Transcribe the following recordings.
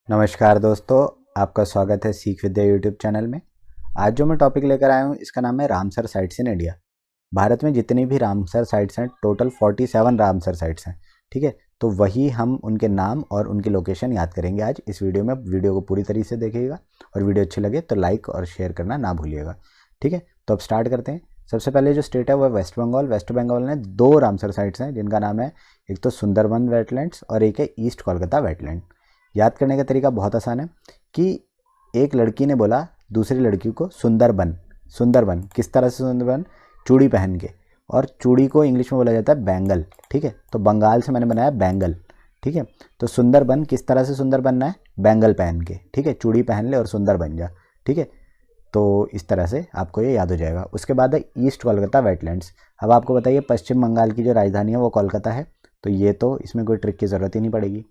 नमस्कार दोस्तों, आपका स्वागत है सीख विद्या यूट्यूब चैनल में। आज जो मैं टॉपिक लेकर आया हूँ इसका नाम है Ramsar sites in India. Bharat में जितनी भी रामसर साइट्स हैं टोटल 47 रामसर साइट्स हैं। ठीक है, तो वही हम उनके नाम और उनकी लोकेशन याद करेंगे आज इस वीडियो में। वीडियो को पूरी तरीके से देखिएगा और वीडियो अच्छी लगे तो लाइक और शेयर करना ना भूलिएगा। ठीक है, तो अब स्टार्ट करते हैं। सबसे पहले जो स्टेट है वो है वेस्ट बंगाल। वेस्ट बंगाल में 2 रामसर साइट्स हैं जिनका नाम है, एक तो सुंदरबन वेटलैंड्स और एक है ईस्ट कोलकाता वेटलैंड। याद करने का तरीका बहुत आसान है कि एक लड़की ने बोला दूसरी लड़की को सुंदरबन। सुंदरबन किस तरह से सुंदरबन? चूड़ी पहन के, और चूड़ी को इंग्लिश में बोला जाता है बैंगल। ठीक है, तो बंगाल से मैंने बनाया बैंगल। ठीक है, तो सुंदरबन किस तरह से सुंदर बनना है? बैंगल पहन के। ठीक है, चूड़ी पहन ले और सुंदर बन जा। ठीक है, तो इस तरह से आपको ये याद हो जाएगा। उसके बाद है ईस्ट कोलकाता वेटलैंड्स। अब आपको बताइए, पश्चिम बंगाल की जो राजधानी है वो कोलकाता है, तो ये तो इसमें कोई ट्रिक की ज़रूरत ही नहीं पड़ेगी।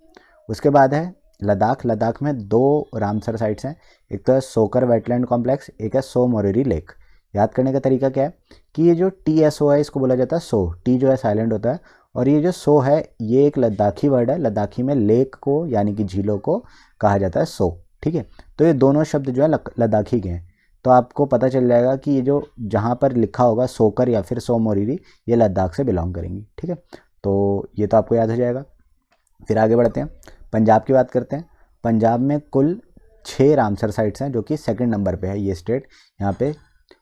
उसके बाद है लद्दाख। लद्दाख में 2 रामसर साइट्स हैं, एक तो है सोकर वेटलैंड कॉम्प्लेक्स, एक है सो मोरिरी लेक। याद करने का तरीका क्या है कि ये जो TSO है इसको बोला जाता है सो। टी जो है साइलेंट होता है, और ये जो सो है ये एक लद्दाखी वर्ड है। लद्दाखी में लेक को यानी कि झीलों को कहा जाता है सो। ठीक है, तो ये दोनों शब्द जो है लद्दाखी के हैं। तो आपको पता चल जाएगा कि ये जो जहाँ पर लिखा होगा सोकर या फिर सो मोरिरी, ये लद्दाख से बिलोंग करेंगी। ठीक है, तो ये तो आपको याद हो जाएगा। फिर आगे बढ़ते हैं, पंजाब की बात करते हैं। पंजाब में कुल 6 रामसर साइट्स हैं, जो कि सेकंड नंबर पे है ये स्टेट यहाँ पे,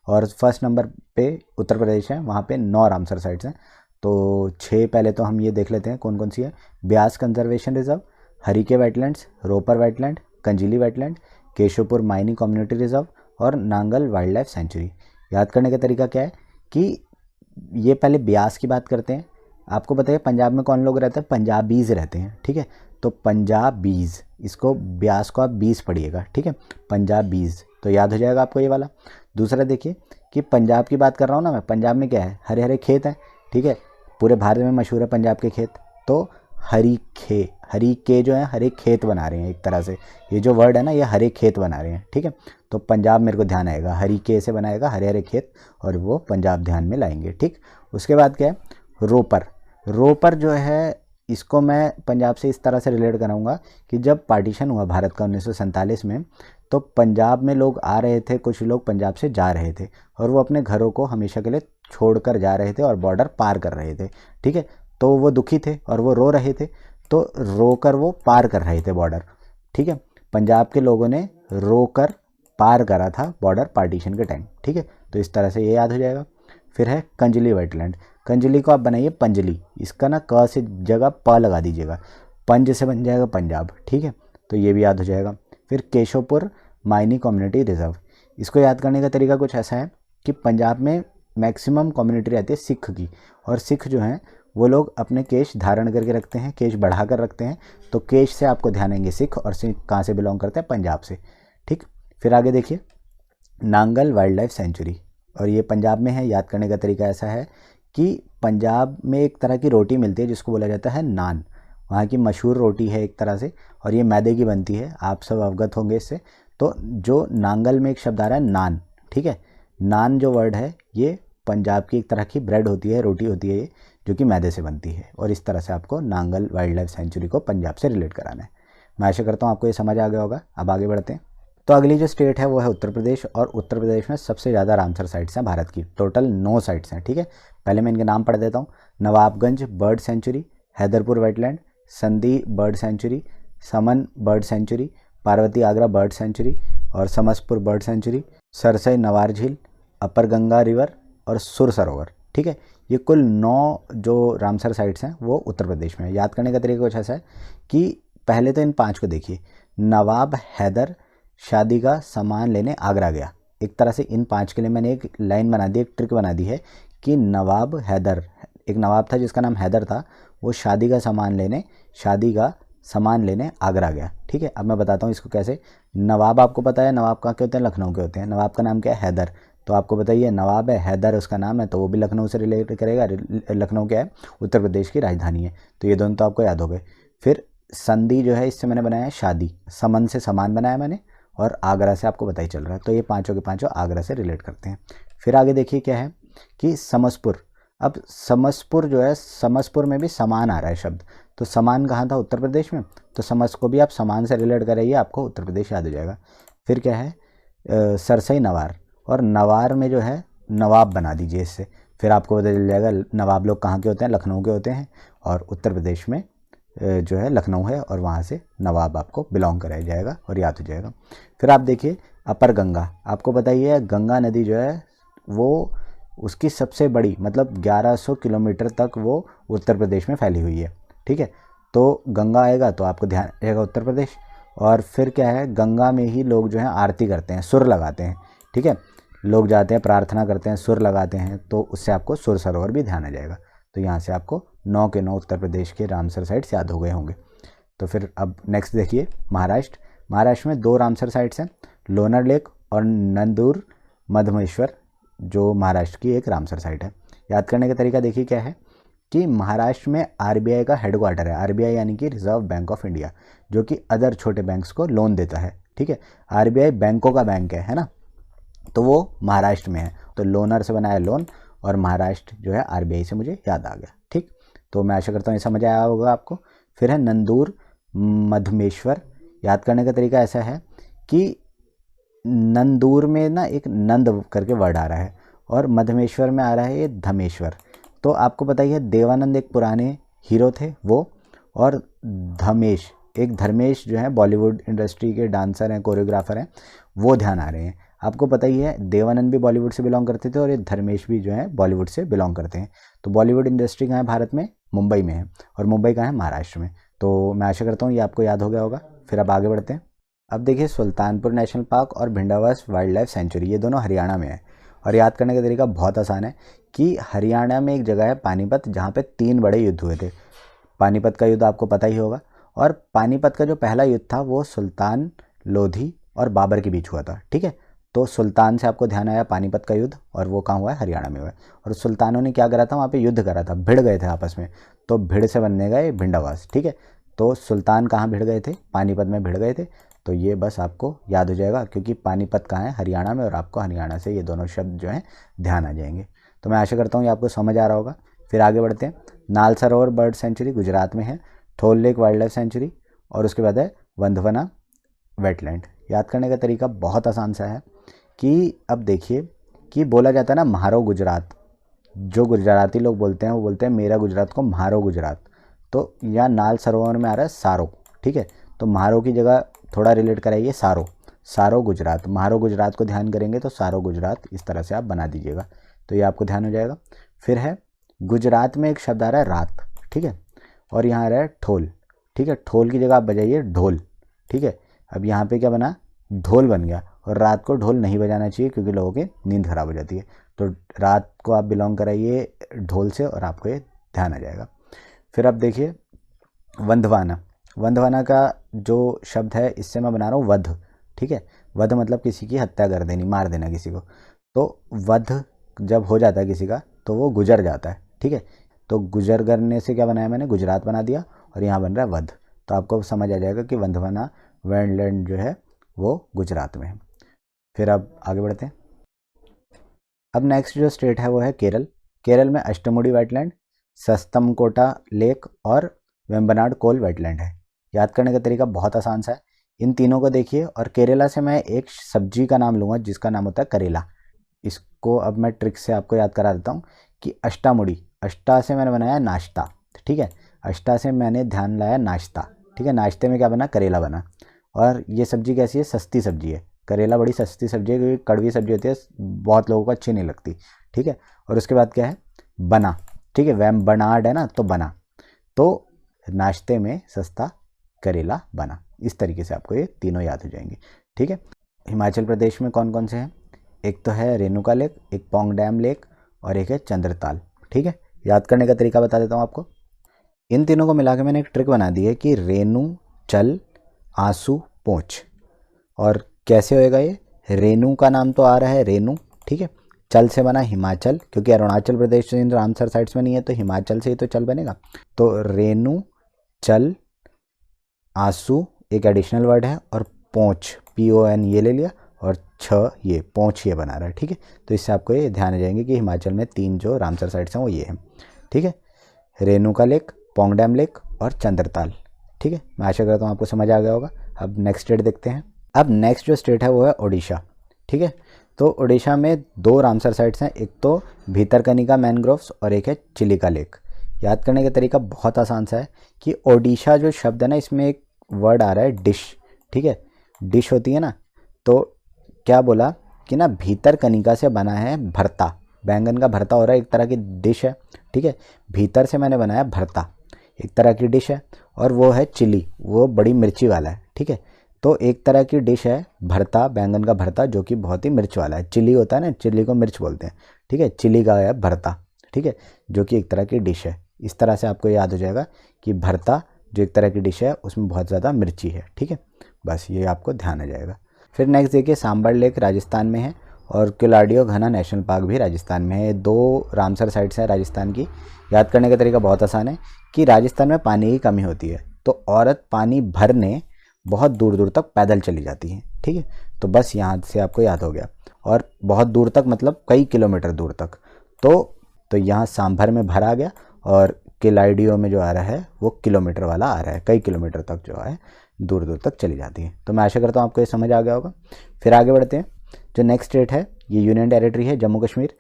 और फर्स्ट नंबर पे उत्तर प्रदेश है, वहाँ पे 9 रामसर साइट्स हैं। तो 6 पहले तो हम ये देख लेते हैं कौन कौन सी है। Beas conservation reserve, Harike wetlands, Ropar wetland, Kanjli wetland, Keshopur Miani community reserve और नांगल वाइल्ड लाइफ सेंचुरी। याद करने का तरीका क्या है कि ये पहले ब्यास की बात करते हैं। आपको बताइए पंजाब में कौन लोग रहते हैं? पंजाबीज़ रहते हैं। ठीक है, तो पंजाबीज़, इसको ब्यास को आप 20 पढ़िएगा। ठीक है, पंजाबीज़, तो याद हो जाएगा आपको ये वाला। दूसरा देखिए कि पंजाब की बात कर रहा हूँ ना मैं, पंजाब में क्या है? हरे हरे खेत हैं। ठीक है, पूरे भारत में मशहूर है पंजाब के खेत। तो हरी के जो है हरे खेत बना रहे हैं एक तरह से। ये जो वर्ड है ना, ये हरे खेत बना रहे हैं। ठीक है, तो पंजाब मेरे को ध्यान आएगा, हरी के से बनाएगा हरे हरे खेत, और वो पंजाब ध्यान में लाएंगे। ठीक, उसके बाद क्या है? रोपर। रोपर जो है इसको मैं पंजाब से इस तरह से रिलेट कराऊंगा कि जब पार्टीशन हुआ भारत का 1947 में, तो पंजाब में लोग आ रहे थे, कुछ लोग पंजाब से जा रहे थे, और वो अपने घरों को हमेशा के लिए छोड़कर जा रहे थे और बॉर्डर पार कर रहे थे। ठीक है, तो वो दुखी थे और वो रो रहे थे, तो रोकर वो पार कर रहे थे बॉर्डर। ठीक है, पंजाब के लोगों ने रोकर पार करा था बॉर्डर पार्टीशन के टाइम। ठीक है, तो इस तरह से ये याद हो जाएगा। फिर है कंजली वेटलैंड। कंजली को आप बनाइए पंजली, इसका ना क से जगह प लगा दीजिएगा, पंज से बन जाएगा पंजाब। ठीक है, तो ये भी याद हो जाएगा। फिर केशवपुर माइनिंग कम्युनिटी रिजर्व। इसको याद करने का तरीका कुछ ऐसा है कि पंजाब में मैक्सिमम कम्युनिटी रहती है सिख की, और सिख जो हैं वो लोग अपने केश धारण करके रखते हैं, केश बढ़ा कर रखते हैं। तो केश से आपको ध्यान आएंगे सिख, और सिख कहाँ से बिलोंग करते हैं? पंजाब से। ठीक, फिर आगे देखिए नांगल वाइल्ड लाइफ सेंचुरी, और ये पंजाब में है। याद करने का तरीका ऐसा है कि पंजाब में एक तरह की रोटी मिलती है जिसको बोला जाता है नान। वहाँ की मशहूर रोटी है एक तरह से, और ये मैदे की बनती है, आप सब अवगत होंगे इससे। तो जो नांगल में एक शब्द आ रहा है नान। ठीक है, नान जो वर्ड है ये पंजाब की एक तरह की ब्रेड होती है, रोटी होती है ये, जो कि मैदे से बनती है। और इस तरह से आपको नांगल वाइल्ड लाइफ सेंचुरी को पंजाब से रिलेट कराना है। मैं आशा करता हूँ आपको ये समझ आ गया होगा। अब आगे बढ़ते हैं। तो अगली जो स्टेट है वो है उत्तर प्रदेश, और उत्तर प्रदेश में सबसे ज़्यादा रामसर साइट्स हैं भारत की, टोटल 9 साइट्स हैं। ठीक है, पहले मैं इनके नाम पढ़ देता हूँ। Nawabganj bird sanctuary, Haiderpur wetland, Sandi bird sanctuary, Saman bird sanctuary, Parvati Agra bird sanctuary और समसपुर बर्ड सेंचुरी, सरसई नवार झील, अपर गंगा रिवर और सुर सरोवर। ठीक है, ये कुल 9 जो रामसर साइट्स हैं वो उत्तर प्रदेश में है। याद करने का तरीका कुछ ऐसा है कि पहले तो इन 5 को देखिए। नवाब हैदर शादी का सामान लेने आगरा गया। एक तरह से इन 5 के लिए मैंने एक लाइन बना दी, एक ट्रिक बना दी है कि नवाब हैदर, एक नवाब था जिसका नाम हैदर था, वो शादी का सामान लेने आगरा गया। ठीक है, अब मैं बताता हूँ इसको कैसे। नवाब आपको पता है नवाब कहाँ के होते हैं? लखनऊ के होते हैं। नवाब का नाम क्या है? हैदर। तो आपको बताइए नवाब है, हैदर उसका नाम है, तो वो भी लखनऊ से रिलेट करेगा। लखनऊ क्या है? उत्तर प्रदेश की राजधानी है। तो ये दोनों तो आपको याद हो गए। फिर संधि जो है इससे मैंने बनाया है शादी, समन से सामान बनाया मैंने, और आगरा से आपको पता ही चल रहा है। तो ये पांचों के पांचों आगरा से रिलेट करते हैं। फिर आगे देखिए क्या है कि समसपुर। अब समसपुर जो है, समसपुर में भी समान आ रहा है शब्द, तो समान कहाँ था? उत्तर प्रदेश में। तो समस को भी आप समान से रिलेट कराइए, आपको उत्तर प्रदेश याद हो जाएगा। फिर क्या है? सरसई नवार, और नवार में जो है नवाब बना दीजिए इससे, फिर आपको पता चल जाएगा नवाब लोग कहाँ के होते हैं, लखनऊ के होते हैं, और उत्तर प्रदेश में जो है लखनऊ है, और वहाँ से नवाब आपको बिलोंग कराया जाएगा और याद हो जाएगा। फिर आप देखिए अपर गंगा, आपको बताइए गंगा नदी जो है वो उसकी सबसे बड़ी मतलब 1100 किलोमीटर तक वो उत्तर प्रदेश में फैली हुई है, ठीक है। तो गंगा आएगा तो आपको ध्यान रहेगा उत्तर प्रदेश। और फिर क्या है, गंगा में ही लोग जो है आरती करते हैं, सुर लगाते हैं, ठीक है। लोग जाते हैं प्रार्थना करते हैं, सुर लगाते हैं, तो उससे आपको सुर सरोवर भी ध्यान आ जाएगा। तो यहाँ से आपको 9 के 9 उत्तर प्रदेश के रामसर साइट्स याद हो गए होंगे। तो फिर अब नेक्स्ट देखिए महाराष्ट्र। महाराष्ट्र में 2 रामसर साइट्स हैं, लोनार लेक और नंदूर मधमेश्वर, जो महाराष्ट्र की एक रामसर साइट है। याद करने का तरीका देखिए क्या है कि महाराष्ट्र में आरबीआई का हेडक्वार्टर है, आरबीआई यानी कि रिजर्व बैंक ऑफ इंडिया, जो कि अदर छोटे बैंक्स को लोन देता है, ठीक है। आरबीआई बैंकों का बैंक है ना, तो वो महाराष्ट्र में है, तो लोनर से बना है लोन, और महाराष्ट्र जो है आरबीआई से मुझे याद आ गया, ठीक। तो मैं आशा करता हूँ ये समझ आया होगा आपको। फिर है नंदूर मधमेश्वर। याद करने का तरीका ऐसा है कि नंदूर में ना एक नंद करके वर्ड आ रहा है, और मधमेश्वर में आ रहा है ये धमेश्वर। तो आपको पता ही है देवानंद एक पुराने हीरो थे वो, और धमेश एक धर्मेश जो है बॉलीवुड इंडस्ट्री के डांसर हैं, कोरियोग्राफर हैं, वो ध्यान आ रहे हैं। आपको पता ही है देवानंद भी बॉलीवुड से बिलोंग करते थे, और ये धर्मेश भी जो है बॉलीवुड से बिलोंग करते हैं। तो बॉलीवुड इंडस्ट्री कहाँ है भारत में? मुंबई में है, और मुंबई कहाँ है? महाराष्ट्र में। तो मैं आशा करता हूँ ये आपको याद हो गया होगा। फिर अब आगे बढ़ते हैं। अब देखिए सुल्तानपुर नेशनल पार्क और भिंडावास वाइल्ड लाइफ सेंचुरी, ये दोनों हरियाणा में है। और याद करने का तरीका बहुत आसान है कि हरियाणा में एक जगह है पानीपत, जहाँ पे 3 बड़े युद्ध हुए थे। पानीपत का युद्ध आपको पता ही होगा, और पानीपत का जो पहला युद्ध था वो सुल्तान लोधी और बाबर के बीच हुआ था, ठीक है। तो सुल्तान से आपको ध्यान आया पानीपत का युद्ध, और वो कहाँ हुआ है? हरियाणा में हुआ है। और सुल्तानों ने क्या करा था? वहाँ पे युद्ध करा था, भिड़ गए थे आपस में, तो भिड़ से बनने गए भिंडावास, ठीक है। तो सुल्तान कहाँ भिड़ गए थे? पानीपत में भिड़ गए थे। तो ये बस आपको याद हो जाएगा, क्योंकि पानीपत कहाँ है? हरियाणा में, और आपको हरियाणा से ये दोनों शब्द जो हैं ध्यान आ जाएंगे। तो मैं आशा करता हूँ ये आपको समझ आ रहा होगा। फिर आगे बढ़ते हैं। नाल सरोवर बर्ड सेंचुरी गुजरात में है, ठोल लेक वाइल्ड लाइफ सेंचुरी, और उसके बाद है वंदवना वेटलैंड। याद करने का तरीका बहुत आसान सा है कि अब देखिए कि बोला जाता है ना म्हारो गुजरात, जो गुजराती लोग बोलते हैं वो बोलते हैं मेरा गुजरात को म्हारो गुजरात। तो यहाँ नाल सरोवर में आ रहा है सारो, ठीक है। तो म्हारो की जगह थोड़ा रिलेट कराइए सारो, सारो गुजरात। म्हारो गुजरात को ध्यान करेंगे तो सारो गुजरात, इस तरह से आप बना दीजिएगा, तो ये आपको ध्यान हो जाएगा। फिर है गुजरात में एक शब्द आ रहा है रात, ठीक है, और यहाँ आ रहा है ठोल, ठीक है। ठोल की जगह आप बजाइए ढोल, ठीक है। अब यहाँ पे क्या बना? ढोल बन गया, और रात को ढोल नहीं बजाना चाहिए क्योंकि लोगों की नींद खराब हो जाती है। तो रात को आप बिलोंग कराइए ढोल से, और आपको ये ध्यान आ जाएगा। फिर आप देखिए वंदवाना। वंदवाना का जो शब्द है इससे मैं बना रहा हूँ वध, ठीक है। वध मतलब किसी की हत्या कर देनी, मार देना किसी को। तो वध जब हो जाता है किसी का तो वो गुजर जाता है, ठीक है। तो गुजर करने से क्या बनाया मैंने? गुजरात बना दिया, और यहाँ बन रहा है वध। तो आपको समझ आ जाएगा कि वंदवाना वेटलैंड जो है वो गुजरात में है। फिर अब आगे बढ़ते हैं। अब नेक्स्ट जो स्टेट है वो है केरल। केरल में अष्टमुडी वेटलैंड, सस्तमकोटा लेक और वेम्बनाड कोल वेटलैंड है। याद करने का तरीका बहुत आसान सा है, इन तीनों को देखिए, और केरला से मैं एक सब्जी का नाम लूँगा जिसका नाम होता है करेला। इसको अब मैं ट्रिक से आपको याद करा देता हूँ कि अष्टामुड़ी, अष्टा से मैंने बनाया नाश्ता, ठीक है। अष्टा से मैंने ध्यान लाया नाश्ता, ठीक है। नाश्ते में क्या बना? करेला बना। और ये सब्जी कैसी है? सस्ती सब्जी है। करेला बड़ी सस्ती सब्जी है, क्योंकि कड़वी सब्जी होती है, बहुत लोगों को अच्छी नहीं लगती, ठीक है। और उसके बाद क्या है? बना, ठीक है। वैम बनाड है ना, तो बना। तो नाश्ते में सस्ता करेला बना। इस तरीके से आपको ये तीनों याद हो जाएंगे, ठीक है। हिमाचल प्रदेश में कौन कौन से हैं? एक तो है रेणुका लेक, एक पोंग डैम लेक, और एक है चंद्रताल, ठीक है। याद करने का तरीका बता देता हूँ आपको। इन तीनों को मिला के मैंने एक ट्रिक बना दी है कि रेणु, चल, आंसू, पोंछ। और कैसे होएगा ये? रेणु का नाम तो आ रहा है रेणु, ठीक है। चल से बना हिमाचल, क्योंकि अरुणाचल प्रदेश इन रामसर साइट्स में नहीं है, तो हिमाचल से ही तो चल बनेगा। तो रेणु, चल, आंसू एक एडिशनल वर्ड है, और पोंछ PON ये ले लिया, और ये पोंछ ये बना रहा है, ठीक है। तो इससे आपको ये ध्यान आ जाएंगे कि हिमाचल में 3 जो रामसर साइट्स हैं वो ये हैं, ठीक है। Renuka lake, Pong dam lake और चंद्रताल। ठीक है, मैं आशा करता हूँ आपको समझ आ गया होगा। अब नेक्स्ट स्टेट देखते हैं। अब नेक्स्ट जो स्टेट है वो है ओडिशा। ठीक है, तो ओडिशा में 2 रामसर साइट्स हैं, एक तो भीतरकनिका मैनग्रोव्स और एक है चिलिका लेक। याद करने का तरीका बहुत आसान सा है कि ओडिशा जो शब्द है ना, इसमें एक वर्ड आ रहा है डिश। ठीक है, डिश होती है ना, तो क्या बोला कि ना भीतरकनिका से बना है भरता, बैंगन का भरता हो रहा है, एक तरह की डिश है। ठीक है, भीतर से मैंने बनाया भरता, एक तरह की डिश है। और वो है चिली, वो बड़ी मिर्ची वाला है। ठीक है, तो एक तरह की डिश है भरता, बैंगन का भरता, जो कि बहुत ही मिर्च वाला है। चिली होता है ना, चिली को मिर्च बोलते हैं। ठीक है, चिली का है भरता। ठीक है, जो कि एक तरह की डिश है। इस तरह से आपको याद हो जाएगा कि भरता जो एक तरह की डिश है उसमें बहुत ज़्यादा मिर्ची है। ठीक है, बस ये आपको ध्यान आ जाएगा। फिर नेक्स्ट देखिए, सांबर लेक राजस्थान में है और किलाडियो घना नेशनल पार्क भी राजस्थान में है। 2 रामसर साइट्स हैं राजस्थान की। याद करने का तरीका बहुत आसान है कि राजस्थान में पानी की कमी होती है, तो औरत पानी भरने बहुत दूर दूर तक पैदल चली जाती है। ठीक है, तो बस यहाँ से आपको याद हो गया। और बहुत दूर तक मतलब कई किलोमीटर दूर तक। तो यहाँ सांभर में भर आ गया और किलाडियो में जो आ रहा है वो किलोमीटर वाला आ रहा है, कई किलोमीटर तक जो है दूर दूर तक चली जाती है। तो मैं आशा करता हूँ आपको ये समझ आ गया होगा। फिर आगे बढ़ते हैं। जो नेक्स्ट स्टेट है ये यूनियन टेरिटरी है जम्मू कश्मीर।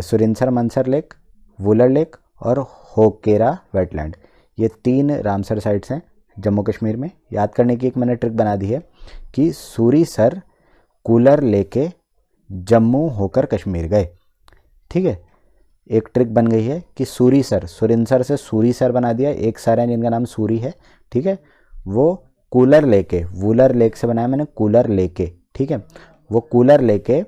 सुरिनसर मनसर लेक, वुलर लेक और होकेरा वेटलैंड, ये 3 रामसर साइट्स हैं जम्मू कश्मीर में। याद करने की एक मैंने ट्रिक बना दी है कि सूरीसर कूलर लेके जम्मू होकर कश्मीर गए। ठीक है, एक ट्रिक बन गई है कि सूरीसर, सुरिनसर से सूरीसर बना दिया, एक सर है जिनका नाम सूरी है। ठीक है, वो कूलर लेके, वुलर लेक से बनाया मैंने कूलर लेके। ठीक है, वो कूलर लेके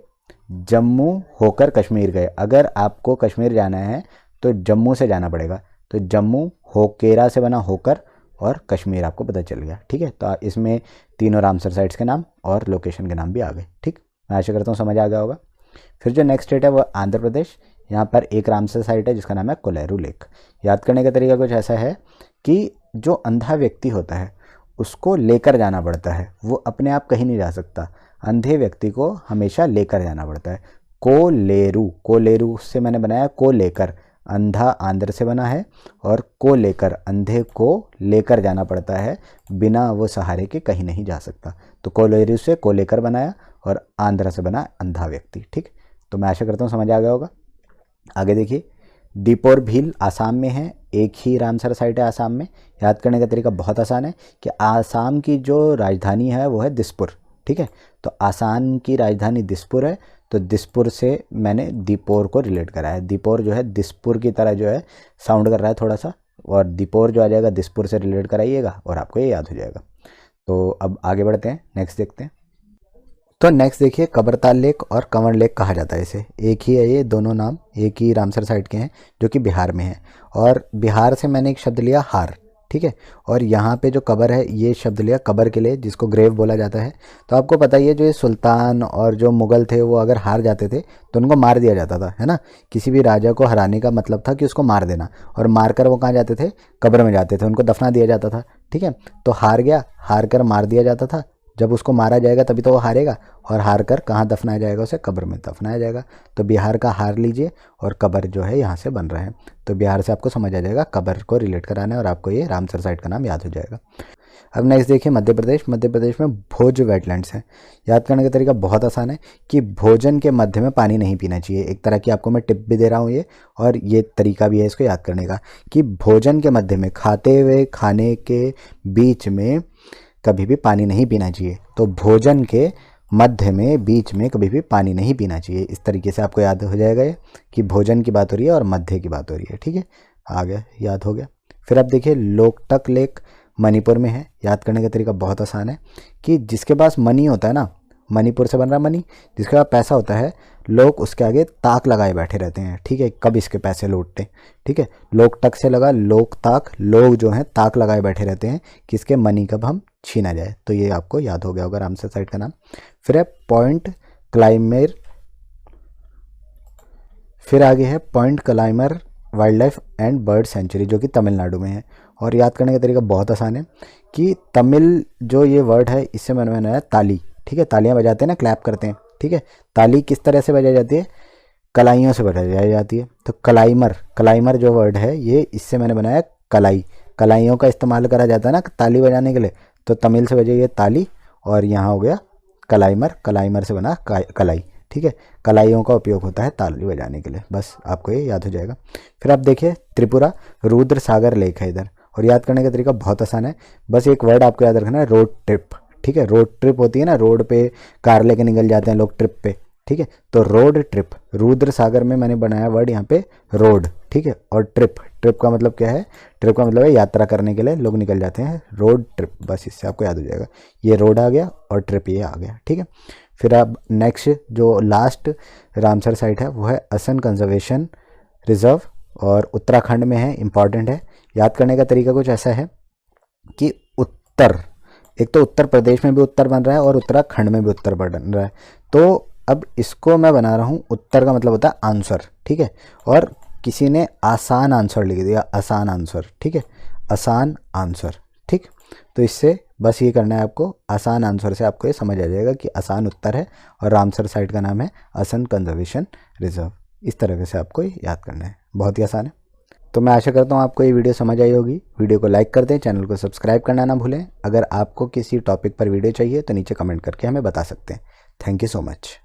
जम्मू होकर कश्मीर गए। अगर आपको कश्मीर जाना है तो जम्मू से जाना पड़ेगा, तो जम्मू होकेरा से बना होकर और कश्मीर आपको पता चल गया। ठीक है, तो इसमें तीनों रामसर साइट्स के नाम और लोकेशन के नाम भी आ गए। ठीक, मैं आशा करता हूँ समझ आ गया होगा। फिर जो नेक्स्ट स्टेट है वो आंध्र प्रदेश। यहाँ पर एक रामसर साइट है जिसका नाम है कोलेरू लेक। याद करने का तरीका कुछ ऐसा है कि जो अंधा व्यक्ति होता है उसको लेकर जाना पड़ता है, वो अपने आप कहीं नहीं जा सकता। अंधे व्यक्ति को हमेशा लेकर जाना पड़ता है। कोलेरू, कोलेरू से मैंने बनाया को लेकर, अंधा आंध्र से बना है, और को लेकर, अंधे को लेकर जाना पड़ता है, बिना वो सहारे के कहीं नहीं जा सकता। तो कोलेरू से को लेकर बनाया और आंध्र से बना अंधा व्यक्ति। ठीक, तो मैं आशा करता हूँ समझ आ गया होगा। आगे देखिए, दीपोर भील आसाम में है, एक ही रामसर साइट है आसाम में। याद करने का तरीका बहुत आसान है कि आसाम की जो राजधानी है वो है दिसपुर। ठीक है, तो आसाम की राजधानी दिसपुर है, तो दिसपुर से मैंने दीपोर को रिलेट करा है। दीपोर जो है दिसपुर की तरह जो है साउंड कर रहा है थोड़ा सा, और दीपोर जो आ जाएगा दिसपुर से रिलेट कराइएगा और आपको ये याद हो जाएगा। तो अब आगे बढ़ते हैं, नेक्स्ट देखते हैं। तो नेक्स्ट देखिए, कबरताल लेक और कंवर लेक कहा जाता है इसे। एक ही है, ये दोनों नाम एक ही रामसर साइट के हैं जो कि बिहार में है। और बिहार से मैंने एक शब्द लिया हार। ठीक है, और यहाँ पे जो कबर है ये शब्द लिया कबर के लिए, जिसको ग्रेव बोला जाता है। तो आपको पता ही है जो ये सुल्तान और जो मुग़ल थे वो अगर हार जाते थे तो उनको मार दिया जाता था, है ना। किसी भी राजा को हराने का मतलब था कि उसको मार देना, और मार कर वो कहाँ जाते थे, कब्र में जाते थे, उनको दफना दिया जाता था। ठीक है, तो हार गया, हार कर मार दिया जाता था। जब उसको मारा जाएगा तभी तो वो हारेगा, और हार कर कहाँ दफनाया जाएगा, उसे कब्र में दफनाया जाएगा। तो बिहार का हार लीजिए और कब्र जो है यहाँ से बन रहा है, तो बिहार से आपको समझ आ जाएगा, कब्र को रिलेट कराना है और आपको ये रामसर साइट का नाम याद हो जाएगा। अब नेक्स्ट देखिए, मध्य प्रदेश। मध्य प्रदेश में भोज वेटलैंड्स हैं। याद करने का तरीका बहुत आसान है कि भोजन के मध्य में पानी नहीं पीना चाहिए। एक तरह की आपको मैं टिप भी दे रहा हूँ ये, और ये तरीका भी है इसको याद करने का कि भोजन के मध्य में, खाते हुए खाने के बीच में कभी भी पानी नहीं पीना चाहिए। तो भोजन के मध्य में, बीच में कभी भी पानी नहीं पीना चाहिए। इस तरीके से आपको याद हो जाएगा ये कि भोजन की बात हो रही है और मध्य की बात हो रही है। ठीक है, आ गया, याद हो गया। फिर अब देखिए, लोकटक लेक मणिपुर में है। याद करने का तरीका बहुत आसान है कि जिसके पास मनी होता है ना, मणिपुर से बन रहा मनी, जिसके पास पैसा होता है, लोग उसके आगे ताक लगाए बैठे रहते हैं। ठीक है, कब इसके पैसे लौटते। ठीक है, लोकटक से लगा लोक ताक, लोग जो हैं ताक लगाए बैठे रहते हैं कि इसके मनी कब हम छीना जाए। तो ये आपको याद हो गया होगा रामसर साइट का नाम। फिर है पॉइंट क्लाइमर, फिर आगे है point climber wild life and bird sanctuary जो कि तमिलनाडु में है। और याद करने का तरीका बहुत आसान है कि तमिल जो ये वर्ड है इससे मैंने बनाया ताली। ठीक है, तालियां बजाते हैं ना, क्लैप करते हैं। ठीक है, ताली किस तरह से बजाई जाती है, कलाइयों से बजाई जाती है। तो क्लाइमर, क्लाइमर जो वर्ड है ये इससे मैंने बनाया कलाई, कलाइयों का इस्तेमाल करा जाता है ना ताली बजाने के लिए, तो तमिल से बजे ये ताली, और यहाँ हो गया कलाइमर, कलाइमर से बना कलाई, ठीक है। कलाइयों का उपयोग होता है ताली बजाने के लिए, बस आपको ये याद हो जाएगा। फिर आप देखिए त्रिपुरा रुद्र सागर लेक है इधर, और याद करने का तरीका बहुत आसान है, बस एक वर्ड आपको याद रखना है, रोड ट्रिप, ठीक है। रोड ट्रिप होती है ना, रोड पे कार लेके निकल जाते हैं लोग ट्रिप पे, ठीक है। तो रोड ट्रिप, रुद्र सागर में मैंने बनाया वर्ड यहाँ पे रोड, ठीक है। और ट्रिप, ट्रिप का मतलब क्या है, ट्रिप का मतलब है यात्रा करने के लिए लोग निकल जाते हैं, रोड ट्रिप, बस इससे आपको याद हो जाएगा। ये रोड आ गया और ट्रिप ये आ गया, ठीक है। फिर आप नेक्स्ट जो लास्ट रामसर साइट है वो है असम कंजर्वेशन रिजर्व, और उत्तराखंड में है, इंपॉर्टेंट है। याद करने का तरीका कुछ ऐसा है कि उत्तर, एक तो उत्तर प्रदेश में भी उत्तर बन रहा है और उत्तराखंड में भी उत्तर बन रहा है, तो अब इसको मैं बना रहा हूँ, उत्तर का मतलब होता है आंसर, ठीक है। और किसी ने आसान आंसर लिख दिया, आसान आंसर, ठीक है, आसान आंसर, ठीक। तो इससे बस ये करना है आपको, आसान आंसर से आपको ये समझ आ जाएगा कि आसान उत्तर है, और रामसर साइट का नाम है असम कंजर्वेशन रिजर्व। इस तरह से आपको ये याद करना है, बहुत ही आसान है। तो मैं आशा करता हूँ आपको ये वीडियो समझ आई होगी। वीडियो को लाइक कर दें, चैनल को सब्सक्राइब करना ना भूलें। अगर आपको किसी टॉपिक पर वीडियो चाहिए तो नीचे कमेंट करके हमें बता सकते हैं। Thank you so much.